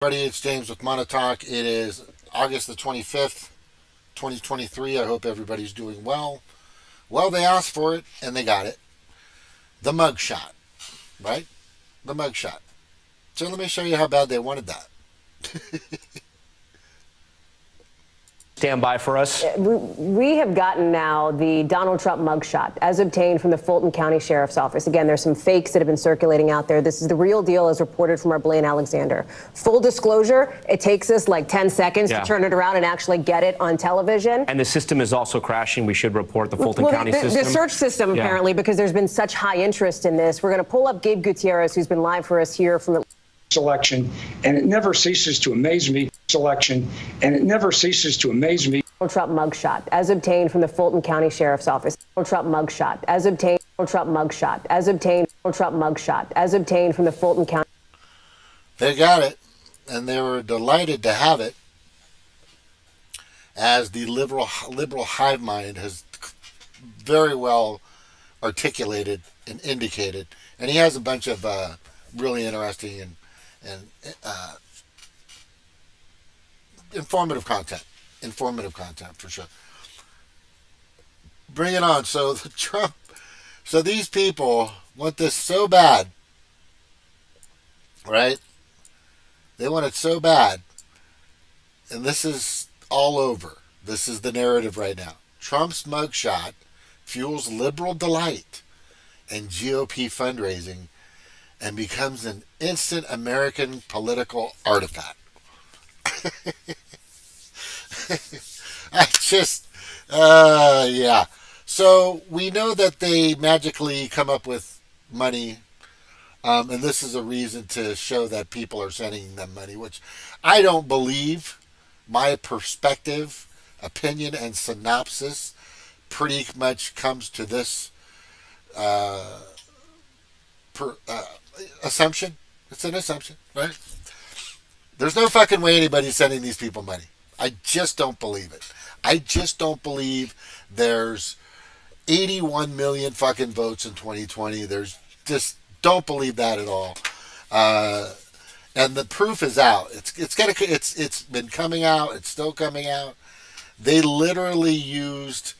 Everybody, it's James with Monotalk. It is August the 25th, 2023. I hope everybody's doing well. Well, they asked for it and they got it. The mugshot, right? The mugshot. So let me show you how bad they wanted that. Stand by for us. We have gotten now the Donald Trump mugshot as obtained from the Fulton County Sheriff's Office. Again, there's some fakes that have been circulating out there. This is the real deal as reported from our Blaine Alexander. Full disclosure, it takes us like 10 seconds to turn it around and actually get it on television. And the system is also crashing. We should report the Fulton County system. The search system, apparently, because there's been such high interest in this. We're going to pull up Gabe Gutierrez, who's been live for us here from the election, and it never ceases to amaze me. Election, and it never ceases to amaze me. Donald Trump mugshot as obtained from the Fulton County Sheriff's Office. Donald Trump mugshot as obtained. Donald Trump mugshot as obtained. Donald Trump mugshot as obtained from the Fulton County. They got it, and they were delighted to have it, as the liberal hive mind has very well articulated and indicated. And he has a bunch of really interesting and informative content for sure. Bring it on. So these people want this so bad, right? They want it so bad, and this is all over. This is the narrative right now. Trump's mugshot fuels liberal delight and GOP fundraising and becomes an instant American political artifact. Yeah. So we know that they magically come up with money, and this is a reason to show that people are sending them money, which I don't believe. My perspective, opinion, and synopsis pretty much comes to this assumption. It's an assumption, right? There's no fucking way anybody's sending these people money. I just don't believe it. I just don't believe there's 81 million fucking votes in 2020. There's just don't believe that at all. And the proof is out. It's been coming out. It's still coming out. They literally used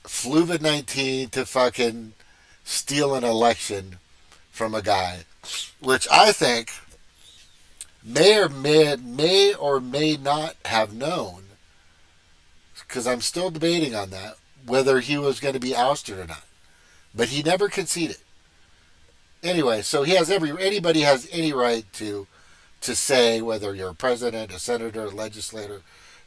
Fluvid-19 to fucking steal an election from a guy, which I think may or may not have known, because I'm still debating on that, whether he was going to be ousted or not. But he never conceded. Anyway, so anybody has any right to say, whether you're a president, a senator, a legislator,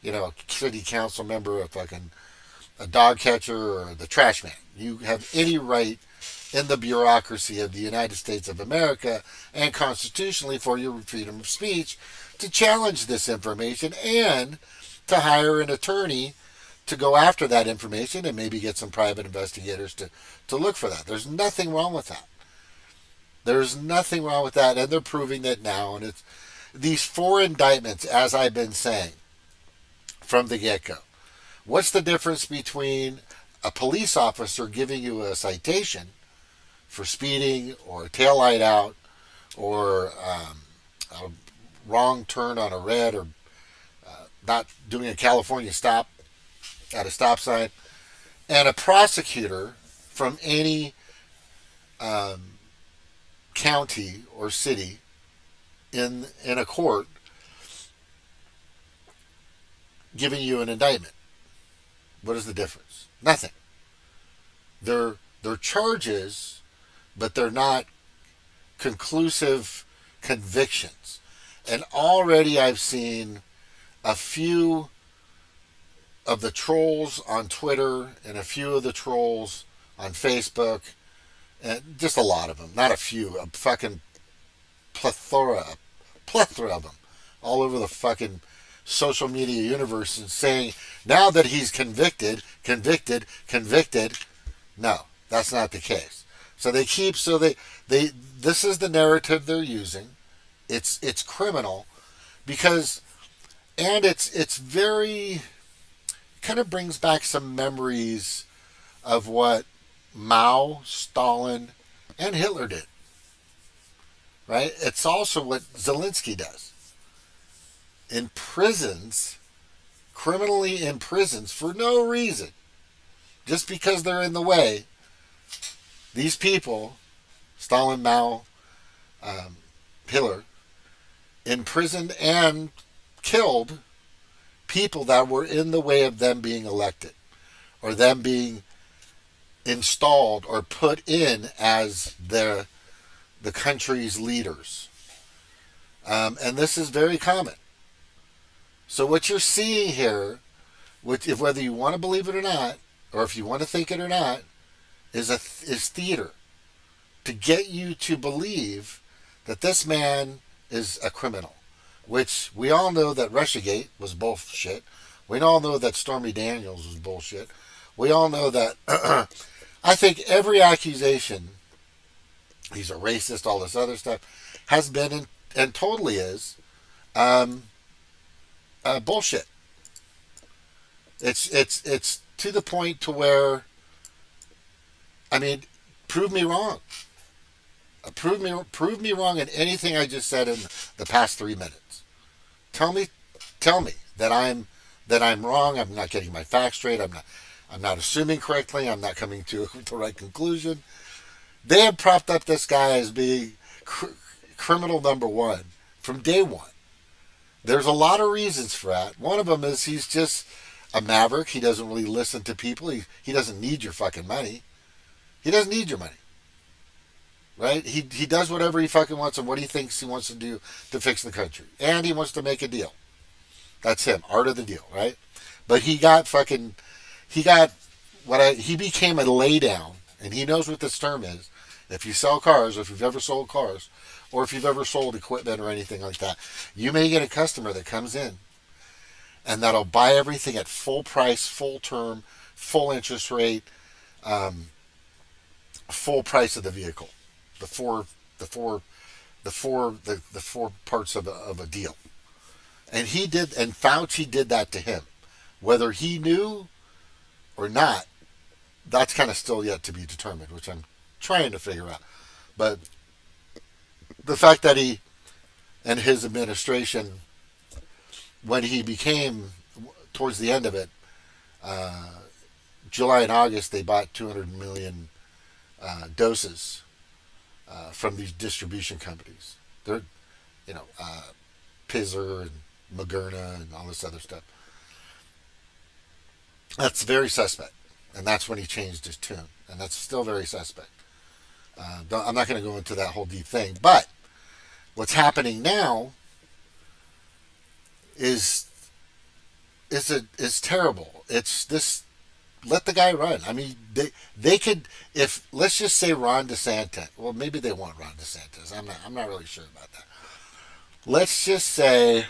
a city council member, a dog catcher, or the trash man. You have any right in the bureaucracy of the United States of America and constitutionally for your freedom of speech to challenge this information and to hire an attorney to go after that information and maybe get some private investigators to look for that. There's nothing wrong with that. There's nothing wrong with that, and they're proving that now. And it's these 4 indictments, as I've been saying from the get-go. What's the difference between a police officer giving you a citation for speeding or a taillight out or a wrong turn on a red or not doing a California stop at a stop sign, and a prosecutor from any county or city in a court giving you an indictment? What is the difference? Nothing. They're charges, but they're not conclusive convictions. And already I've seen a few of the trolls on Twitter and a few of the trolls on Facebook, and just a lot of them, not a few, a fucking plethora of them, all over the fucking social media universe, and saying now that he's convicted. No, that's not the case. So this is the narrative they're using. It's criminal because, and it's very, kind of brings back some memories of what Mao, Stalin, and Hitler did. Right? It's also what Zelensky does. imprisons, criminally imprisons for no reason, just because they're in the way, these people, Stalin, Mao, Hitler, imprisoned and killed people that were in the way of them being elected or them being installed or put in as the country's leaders. And this is very common. So what you're seeing here, if whether you want to believe it or not, or if you want to think it or not, is theater to get you to believe that this man is a criminal, which we all know that Russiagate was bullshit. We all know that Stormy Daniels was bullshit. We all know that I think every accusation, he's a racist, all this other stuff, has been and totally is bullshit. It's to the point to where, I mean, prove me wrong. Prove me wrong in anything I just said in the past 3 minutes. Tell me that I'm wrong. I'm not getting my facts straight. I'm not assuming correctly. I'm not coming to the right conclusion. They have propped up this guy as being criminal number one from day one. There's a lot of reasons for that. One of them is he's just a maverick. He doesn't really listen to people. He doesn't need your fucking money. He doesn't need your money. Right? He does whatever he fucking wants and what he thinks he wants to do to fix the country. And he wants to make a deal. That's him. Art of the deal, right? But he became a laydown, and he knows what this term is. If you sell cars, if you've ever sold cars, or if you've ever sold equipment or anything like that, you may get a customer that comes in and that'll buy everything at full price, full term, full interest rate, full price of the vehicle. The four parts of a deal. And Fauci did that to him. Whether he knew or not, that's kind of still yet to be determined, which I'm trying to figure out. But the fact that he and his administration, when he became, towards the end of it, July and August, they bought 200 million doses from these distribution companies. They're, Pfizer and Moderna and all this other stuff. That's very suspect. And that's when he changed his tune. And that's still very suspect. I'm not going to go into that whole deep thing. But what's happening now is terrible. It's this. Let the guy run. I mean, they could, if, let's just say Ron DeSantis. Well, maybe they want Ron DeSantis. I'm not really sure about that. Let's just say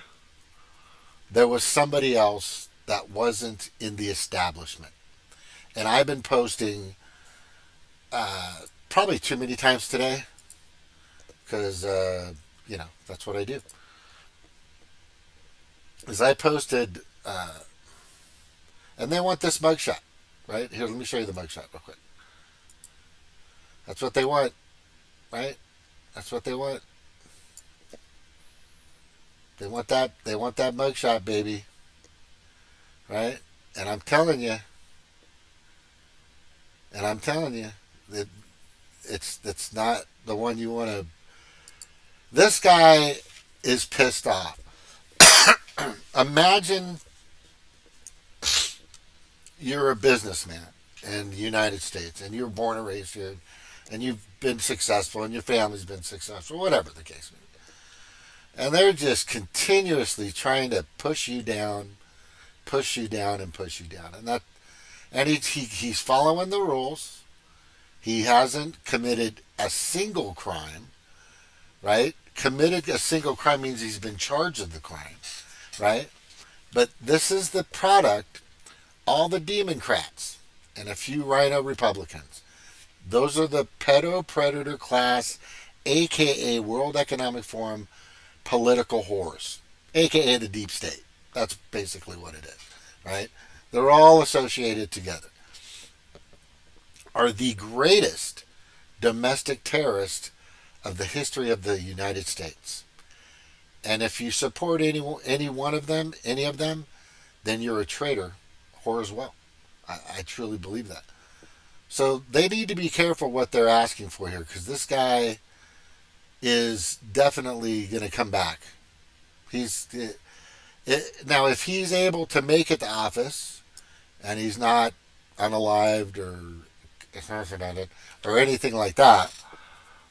there was somebody else that wasn't in the establishment. And I've been posting probably too many times today because, that's what I do. As I posted, and they want this mugshot. Right? Here, let me show you the mugshot real quick. That's what they want. Right? That's what they want. They want that mugshot, baby. Right? And I'm telling you that it's not the one you want to. This guy is pissed off. Imagine you're a businessman in the United States and you're born and raised here and you've been successful and your family's been successful, whatever the case may be. And they're just continuously trying to push you down. And he's following the rules. He hasn't committed a single crime, right? Committed a single crime means he's been charged of the crime, right? But this is the product. All the Democrats and a few Rhino Republicans. Those are the Pedo Predator Class, a.k.a. World Economic Forum political whores, a.k.a. the deep state. That's basically what it is, right? They're all associated together. Are the greatest domestic terrorists of the history of the United States. And if you support any one of them, then you're a traitor, whore as well. I truly believe that. So they need to be careful what they're asking for here, because this guy is definitely going to come back. Now, if he's able to make it to office, and he's not unalived or assassinated or anything like that,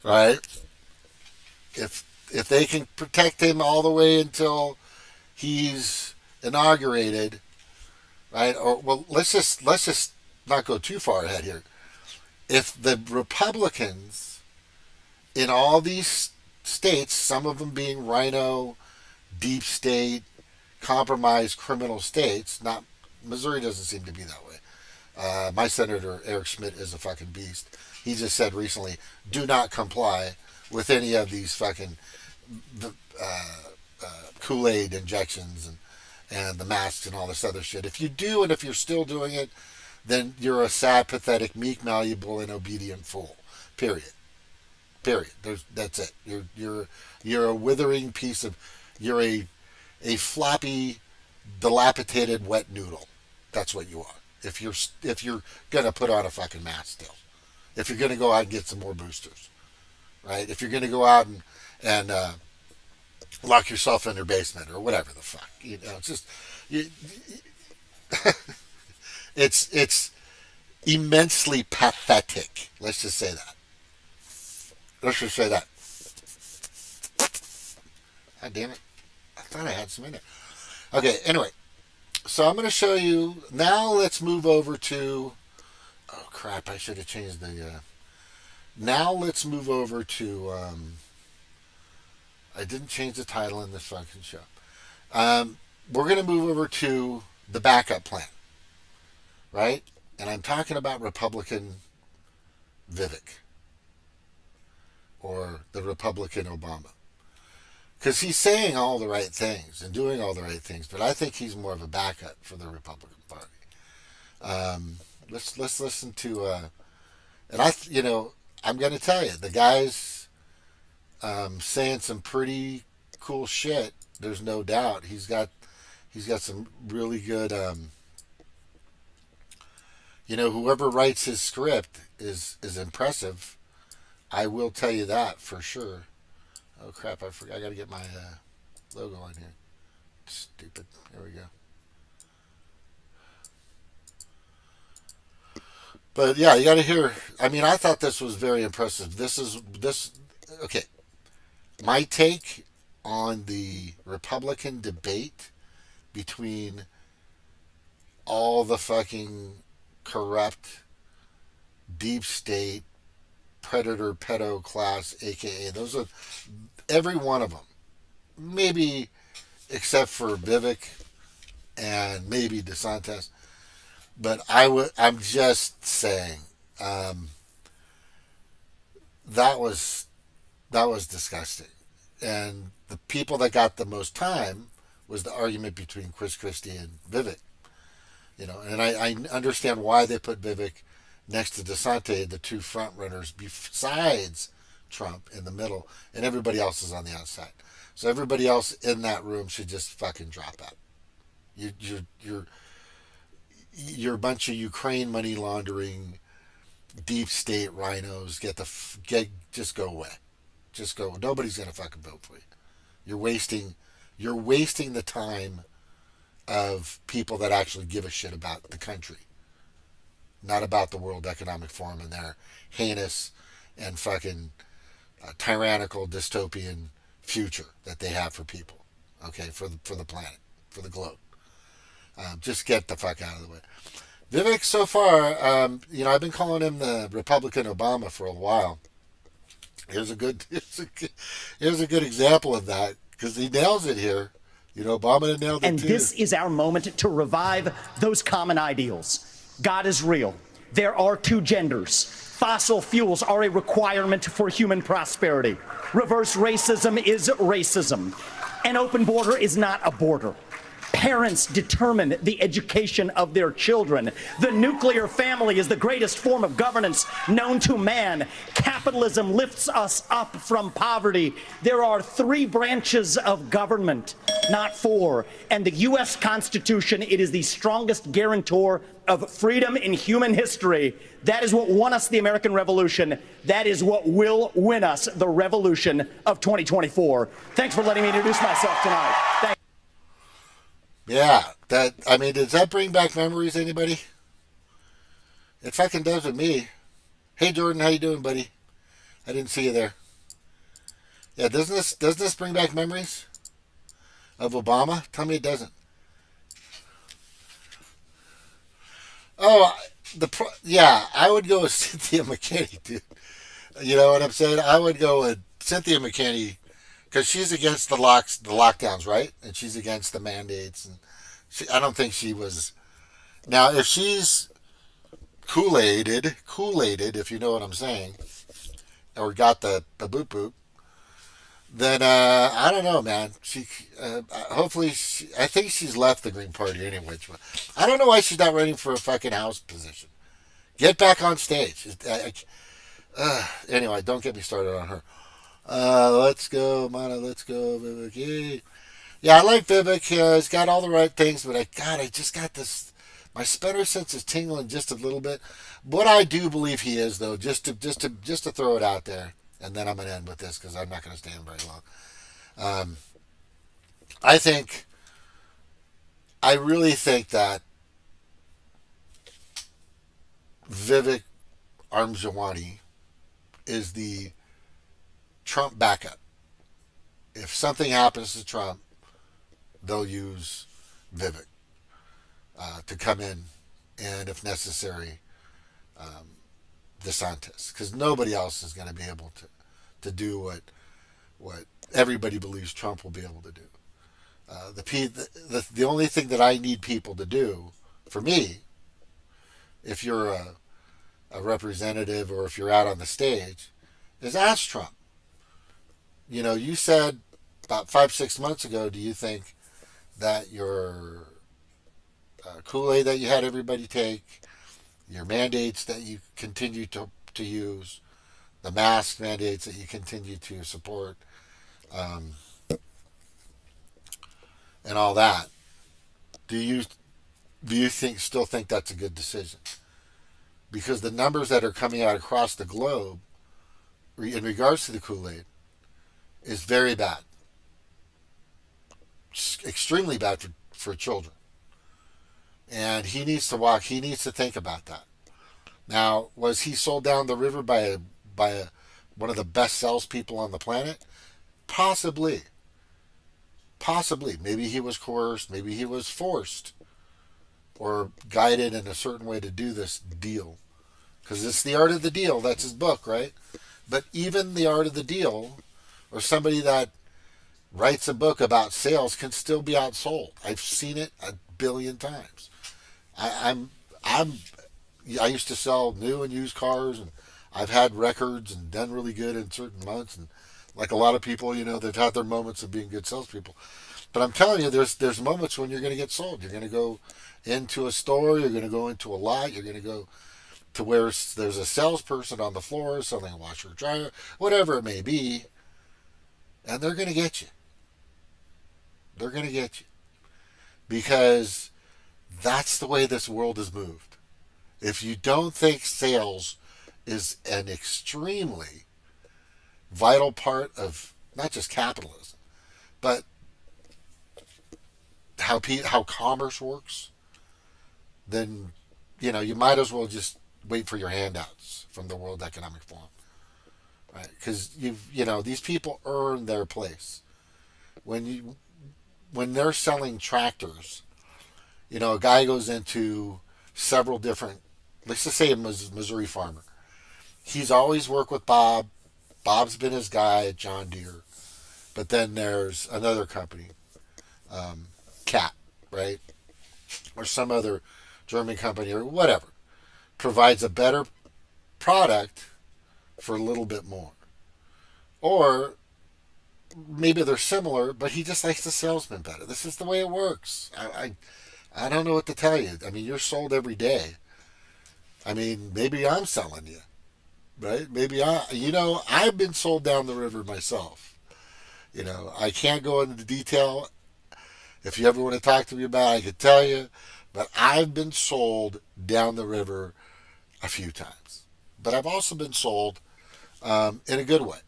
right? If they can protect him all the way until he's inaugurated, right? Or well, let's just not go too far ahead here. If the Republicans in all these states, some of them being rhino, deep state, compromised criminal states, not Missouri doesn't seem to be that way. My senator Eric Schmidt is a fucking beast. He just said recently, do not comply with any of these fucking Kool-Aid injections and the masks and all this other shit. If you do, and if you're still doing it, then you're a sad, pathetic, meek, malleable, and obedient fool. Period. That's it. You're a withering piece of. You're a floppy, dilapidated, wet noodle. That's what you are. If you're gonna put on a fucking mask still, if you're gonna go out and get some more boosters, right? If you're gonna go out and lock yourself in your basement or whatever the fuck, it's just it's immensely pathetic. Let's just say that. God damn it! I thought I had some in there. Okay. Anyway. So I'm going to show you, now let's move over to, oh crap, I should have changed the, now let's move over to, I didn't change the title in this fucking show. We're going to move over to the backup plan, right? And I'm talking about Republican Vivek, or the Republican Obama. Because he's saying all the right things and doing all the right things, but I think he's more of a backup for the Republican Party. Let's listen to, and I'm going to tell you, the guy's saying some pretty cool shit. There's no doubt. He's got some really good, whoever writes his script is impressive. I will tell you that for sure. Oh crap, I forgot. I gotta get my logo on here. Stupid. There we go. But yeah, you gotta hear. I mean, I thought this was very impressive. Okay. My take on the Republican debate between all the fucking corrupt deep state predator pedo class, aka those are every one of them, maybe except for Vivek and maybe DeSantis, but I'm just saying that was disgusting. And the people that got the most time was the argument between Chris Christie and Vivek, and I understand why they put Vivek next to DeSantis, the two front runners besides Trump in the middle, and everybody else is on the outside. So everybody else in that room should just fucking drop out. You're a bunch of Ukraine money laundering, deep state rhinos. Just go away. Just go. Nobody's gonna fucking vote for you. You're wasting the time of people that actually give a shit about the country. Not about the World Economic Forum and their heinous and fucking tyrannical dystopian future that they have for people, okay, for the planet, for the globe. Just get the fuck out of the way. Vivek, so far, I've been calling him the Republican Obama for a while. Here's a good example of that, because he nails it here. Obama nailed it and too. This is our moment to revive those common ideals. God is real. There are two genders. Fossil fuels are a requirement for human prosperity. Reverse racism is racism. An open border is not a border. Parents determine the education of their children. The nuclear family is the greatest form of governance known to man. Capitalism lifts us up from poverty. There are 3 branches of government, not 4. And the U.S. Constitution, it is the strongest guarantor of freedom in human history. That is what won us the American Revolution. That is what will win us the revolution of 2024. Thanks for letting me introduce myself tonight. Thank Yeah, I mean, does that bring back memories, anybody? It fucking does with me. Hey, Jordan, how you doing, buddy? I didn't see you there. Yeah, doesn't this bring back memories of Obama? Tell me it doesn't. Oh, yeah, I would go with Cynthia McKinney, dude. You know what I'm saying? I would go with Cynthia McKinney because she's against the lockdowns, right? And she's against the mandates, and I don't think she was. Now, if she's Kool-Aided, if you know what I'm saying, or got the boop boop, then I don't know, man. She hopefully I think she's left the Green Party anyway. I don't know why she's not running for a fucking House position. Get back on stage. Anyway, don't get me started on her. Let's go, Mana. Let's go, Vivek. Yeah, I like Vivek. He's got all the right things, but I just got this. My spinner sense is tingling just a little bit. What I do believe he is, though, just to throw it out there, and then I'm gonna end with this because I'm not gonna stand very long. I really think that Vivek Armjawani is the Trump backup. If something happens to Trump, they'll use Vivek to come in, and if necessary, DeSantis, because nobody else is going to be able to do what everybody believes Trump will be able to do. The only thing that I need people to do, for me, if you're a representative or if you're out on the stage, is ask Trump. You know, you said about 5-6 months ago, do you think that your Kool-Aid that you had everybody take, your mandates that you continue to use, the mask mandates that you continue to support, and all that, do you still think that's a good decision? Because the numbers that are coming out across the globe in regards to the Kool-Aid is very bad. Extremely bad for children. And he needs to think about that. Now, was he sold down the river by one of the best salespeople on the planet? Possibly. Maybe he was coerced, maybe he was forced or guided in a certain way to do this deal. Because it's the art of the deal. That's his book, right? But even the art of the deal, or somebody that writes a book about sales, can still be outsold. I've seen it 1 billion times. I used to sell new and used cars, and I've had records and done really good in certain months. And like a lot of people, you know, they've had their moments of being good salespeople. But I'm telling you, there's moments when you're going to get sold. You're going to go into a store, you're going to go into a lot, you're going to go to where there's a salesperson on the floor selling a washer or dryer, whatever it may be, and they're going to get you. They're going to get you. Because that's the way this world has moved. If you don't think sales is an extremely vital part of not just capitalism, but how commerce works, then, you know, you might as well just wait for your handouts from the World Economic Forum, right? Because these people earn their place. When they're selling tractors, you know, a guy goes into several different, let's just say a Missouri farmer. He's always worked with Bob. Bob's been his guy at John Deere. But then there's another company, Cat, right? Or some other German company or whatever, provides a better product for a little bit more. Or maybe they're similar, but he just likes the salesman better. This is the way it works. I don't know what to tell you. I mean, you're sold every day. I mean, maybe I'm selling you, right? I've been sold down the river myself. I can't go into detail. If you ever want to talk to me about it, I could tell you, but I've been sold down the river a few times. But I've also been sold in a good way,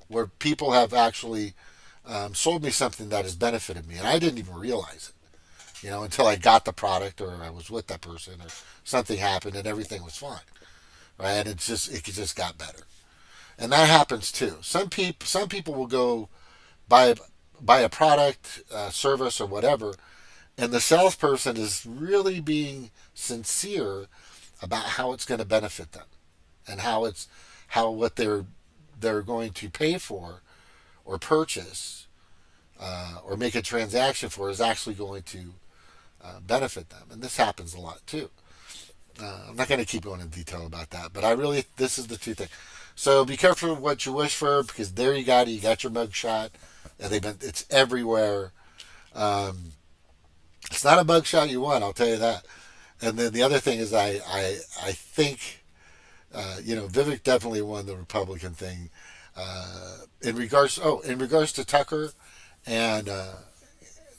where people have actually sold me something that has benefited me, and I didn't even realize it, until I got the product or I was with that person or something happened and everything was fine, right? And it just got better, and that happens too. Some people will go buy a product, service, or whatever, and the salesperson is really being sincere about how it's going to benefit them and how what they're going to pay for or purchase or make a transaction for is actually going to benefit them. And this happens a lot too. I'm not going to keep going in detail about that, but this is the two things. So be careful what you wish for, because there you got it. You got your mugshot, and it's everywhere. It's not a mugshot you want, I'll tell you that. And then the other thing is, I think, Vivek definitely won the Republican thing. In regards to Tucker and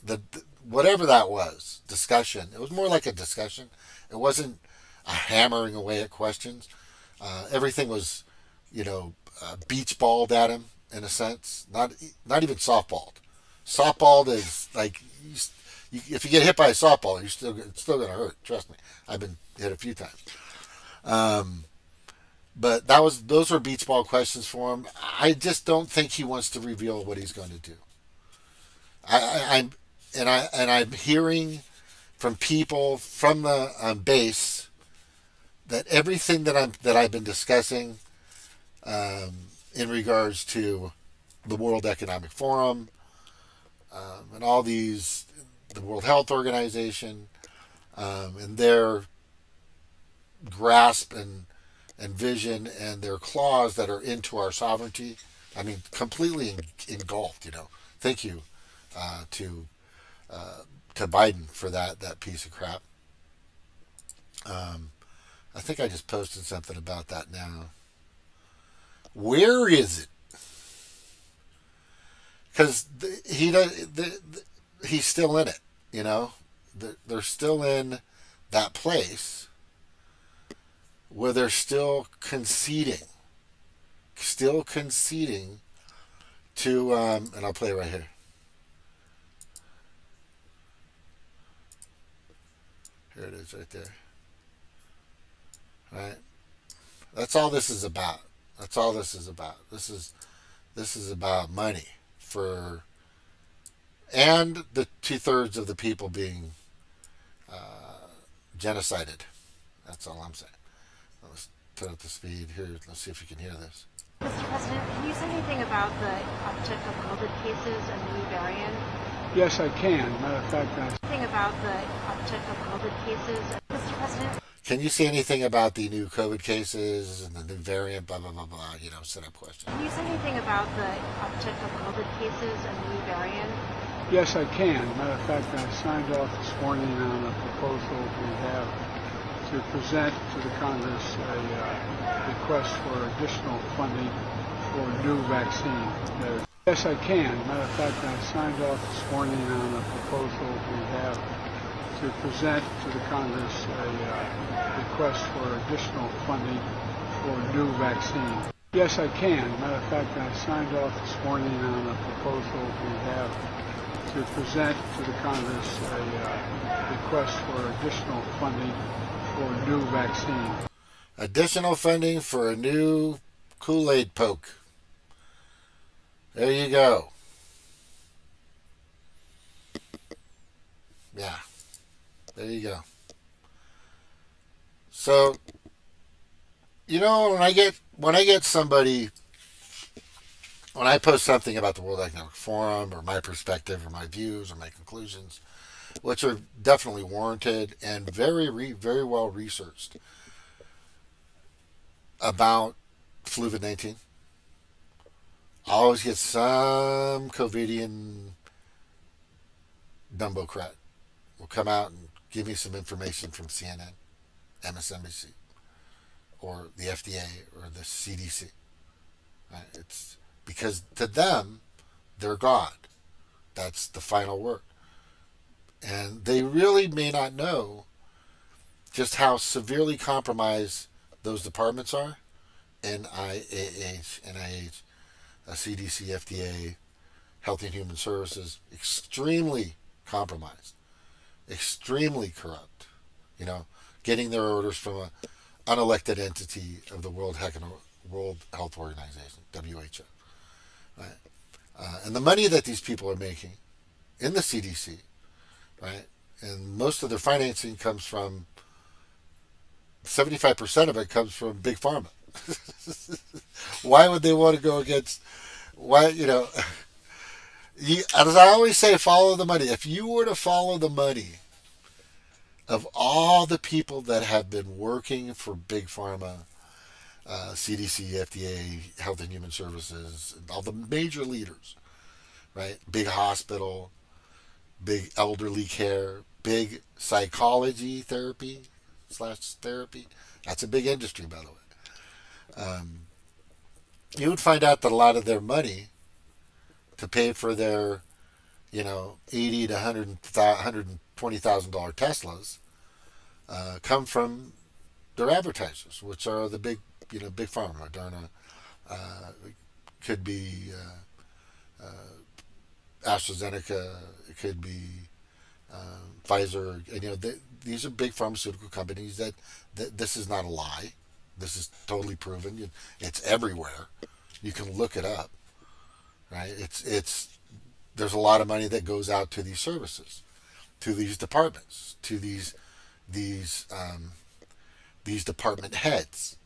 the whatever that was discussion. It was more like a discussion. It wasn't a hammering away at questions. Everything was, beach balled at him in a sense. Not even softballed. Softballed is like if you get hit by a softball, it's still going to hurt. Trust me, I've been hit a few times. But those were beach ball questions for him. I just don't think he wants to reveal what he's going to do. I'm hearing from people from the base that everything that I've been discussing in regards to the World Economic Forum and all these, the World Health Organization, and their grasp and vision and their claws that are into our sovereignty. I mean, completely engulfed. Thank you to Biden for that piece of crap. I think I just posted something about that now. Where is it? Because he's still in it. They're still in that place where they're still conceding to, and I'll play it right here. Here it is right there. Right? That's all this is about. That's all this is about. This is about money and the 2/3 of the people being genocided. That's all I'm saying. Let's put up the speed here. Let's see if you can hear this. Mr. President, can you say anything about the uptick of COVID cases and the new variant? Yes, I can. Matter of fact, Anything about the uptick of COVID cases, Mr. President? Can you say anything about the new COVID cases and the new variant, blah, blah, blah, blah, set up questions? Can you say anything about the uptick of COVID cases and the new variant? yes, I can. Matter of fact, I signed off this morning on a proposal we have to present to the Congress a request for additional funding for a new vaccine. Yes, I can. Matter of fact, I signed off this morning on a proposal we have to present to the Congress a request for additional funding for a new vaccine. Yes, I can. Matter of fact, I signed off this morning on a proposal we have to present to the Congress a request for additional funding for a new vaccine. Additional funding for a new Kool-Aid poke. There you go. Yeah. There you go. So, when I get somebody, when I post something about the World Economic Forum or my perspective or my views or my conclusions, which are definitely warranted and very well researched about COVID-19, I always get some Covidian dumbocrat will come out and give me some information from CNN, MSNBC, or the FDA or the CDC. Right? It's because to them, they're God. That's the final word. And they really may not know just how severely compromised those departments are. NIH, CDC, FDA, Health and Human Services, extremely compromised, extremely corrupt. Getting their orders from an unelected entity of the World Health Organization, WHO. Right? And the money that these people are making in the CDC, right? And most of their financing comes from 75% of it comes from big pharma. Why would they want to go against? Why as I always say, follow the money. If you were to follow the money of all the people that have been working for big pharma, CDC, FDA, Health and Human Services, all the major leaders, right? Big hospital, big elderly care, big psychology therapy / therapy. That's a big industry, by the way. You would find out that a lot of their money to pay for their, $80,000 to $120,000 Teslas come from their advertisers, which are the big pharma. Moderna, could be AstraZeneca, it could be Pfizer. These are big pharmaceutical companies that this is not a lie. This is totally proven. It's everywhere. You can look it up, right? There's a lot of money that goes out to these services, to these departments, to these department heads.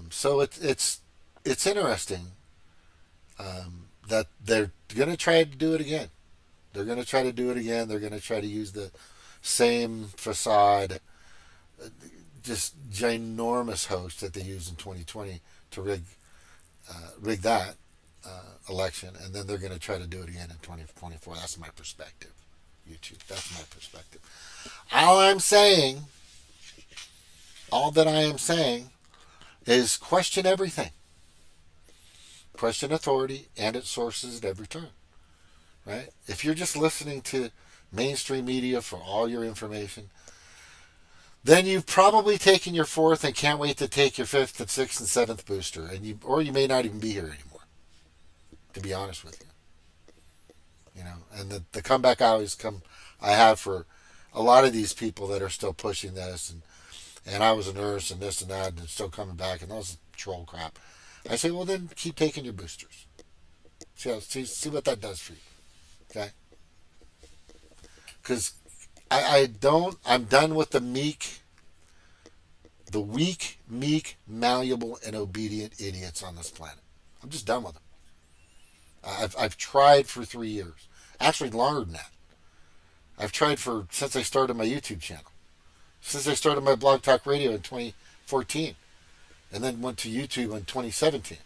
So it's interesting that they're going to try to do it again. They're going to try to do it again. They're going to try to use the same facade, just ginormous host that they used in 2020 to rig that election, and then they're going to try to do it again in 2024. That's my perspective, YouTube. That's my perspective. All that I am saying is question everything. Question authority and its sources at every turn. Right? If you're just listening to mainstream media for all your information, then you've probably taken your fourth and can't wait to take your fifth and sixth and seventh booster, or you may not even be here anymore. To be honest with you, and the comeback I have for a lot of these people that are still pushing this, and I was a nurse and this and that, and it's still coming back, and those troll crap. I say, well, then keep taking your boosters. See what that does for you. Okay? Because I'm done with the weak, meek, malleable, and obedient idiots on this planet. I'm just done with them. I've tried for 3 years. Actually, longer than that. I've tried since I started my YouTube channel. Since I started my Blog Talk Radio in 2014. And then went to YouTube in 2017.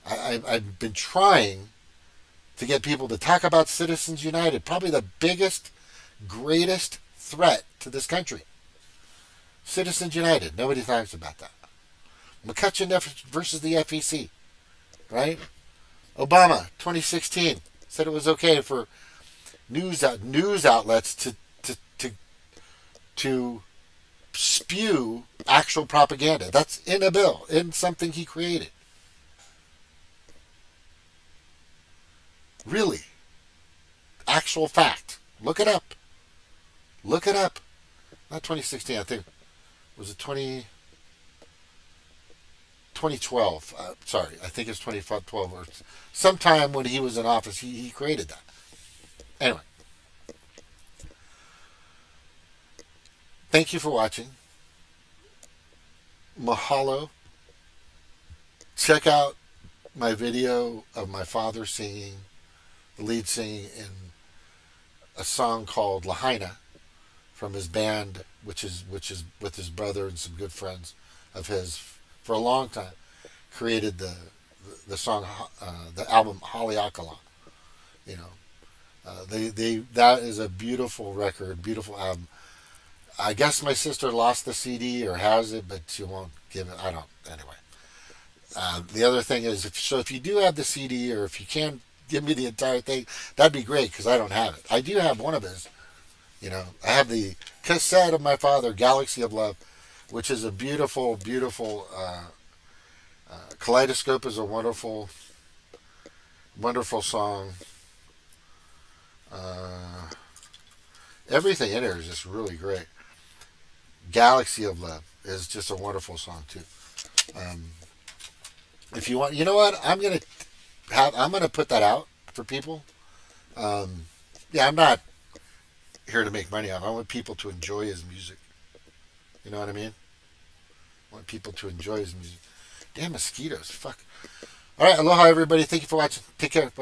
I've been trying to get people to talk about Citizens United. Probably the biggest, greatest threat to this country. Citizens United. Nobody talks about that. McCutcheon versus the FEC. Right? Obama, 2016, said it was okay for news outlets to spew actual propaganda. That's in a bill, in something he created. Really. Actual fact. Look it up. Not 2016, I think. Was it 2012? Sorry, I think it's 2012 or sometime when he was in office, he created that. Anyway. Thank you for watching. Mahalo. Check out my video of my father singing, the lead singing in a song called Lahaina from his band, which is with his brother and some good friends of his for a long time, created the the song, the album Haleakala. You know, that is a beautiful record, beautiful album. I guess my sister lost the CD or has it, but she won't give it. I don't. Anyway, the other thing is, if you do have the CD, or if you can give me the entire thing, that'd be great, because I don't have it. I do have one of his. You know, I have the cassette of my father, Galaxy of Love, which is a beautiful, beautiful. Kaleidoscope is a wonderful, wonderful song. Everything in there is just really great. Galaxy of Love is just a wonderful song too. If you want, you know what? I'm gonna put that out for people. Yeah, I'm not here to make money off. I want people to enjoy his music. You know what I mean? I want people to enjoy his music. Damn mosquitoes. Fuck. All right. Aloha, everybody. Thank you for watching. Take care. Bye.